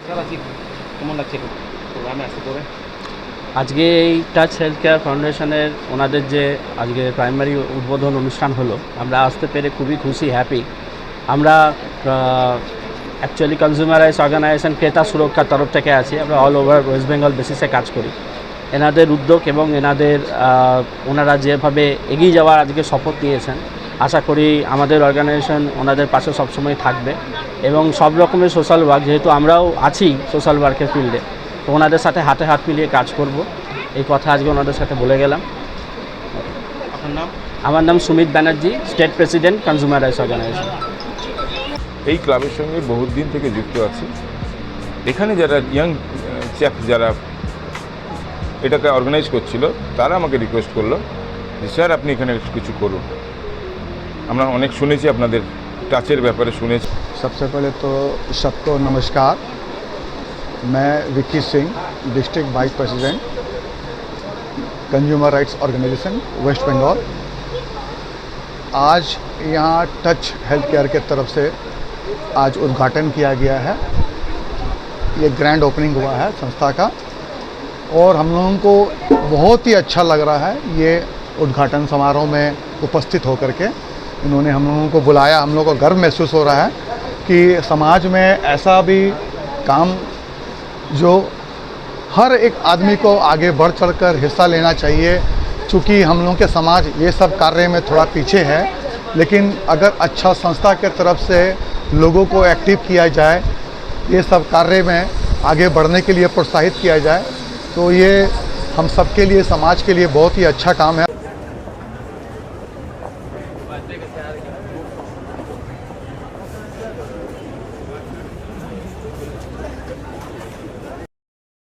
Sir আজকে কেমন লাগছে প্রোগ্রামে আসতে করে? আজকে এই টাচ হেলথ কেয়ার ফাউন্ডেশনের ওনাদের যে আজকে প্রাইমারি উদ্বোধন অনুষ্ঠান হলো, আমরা আসতে পেরে খুবই খুশি, হ্যাপি। আমরা অ্যাকচুয়ালি কনজিউমার রাইটস অর্গানাইজেশন ক্রেতা সুরক্ষার তরফ থেকে আছি। আমরা অল ওভার ওয়েস্ট বেঙ্গল বেসিসে কাজ করি। এনাদের উদ্যোগ এবং ওনারা যেভাবে এগিয়ে যাওয়ার আজকে শপথ নিয়েছেন, আশা করি আমাদের অর্গানাইজেশন ওনাদের পাশে সবসময় থাকবে এবং সব রকমের সোশ্যাল ওয়ার্ক, যেহেতু আমরাও আছি সোশ্যাল ওয়ার্কের ফিল্ডে, তো ওনাদের সাথে হাতে হাত মিলিয়ে কাজ করব, এই কথা আজকে ওনাদের সাথে বলে গেলাম। আপনার নাম? আমার নাম Sumit Banerjee, state president consumer rights organisation. এই ক্লাবের সঙ্গে বহুত দিন থেকে যুক্ত আছি। এখানে যারা ইয়াং চ্যাপ যারা এটাকে অর্গানাইজ করছিল, তারা আমাকে রিকোয়েস্ট করলো যে স্যার আপনি এখানে কিছু করুন। আমরা অনেক শুনেছি আপনাদের টাচের ব্যাপারে শুনেছি। सबसे पहले तो सबको नमस्कार। मैं Vicky Singh, district vice president consumer rights organisation West Bengal. आज यहाँ टच हेल्थ केयर के तरफ से आज उद्घाटन किया गया है। ये ग्रैंड ओपनिंग हुआ है संस्था का और हम लोगों को बहुत ही अच्छा लग रहा है ये उद्घाटन समारोह में उपस्थित होकर के। इन्होंने हम लोगों को बुलाया, हम लोगों को गर्व महसूस हो रहा है कि समाज में ऐसा भी काम जो हर एक आदमी को आगे बढ़ चढ़कर हिस्सा लेना चाहिए। चूँकि हम लोगों के समाज ये सब कार्य में थोड़ा पीछे है, लेकिन अगर अच्छा संस्था के तरफ से लोगों को एक्टिव किया जाए, ये सब कार्य में आगे बढ़ने के लिए प्रोत्साहित किया जाए, तो ये हम सब के लिए, समाज के लिए बहुत ही अच्छा काम है।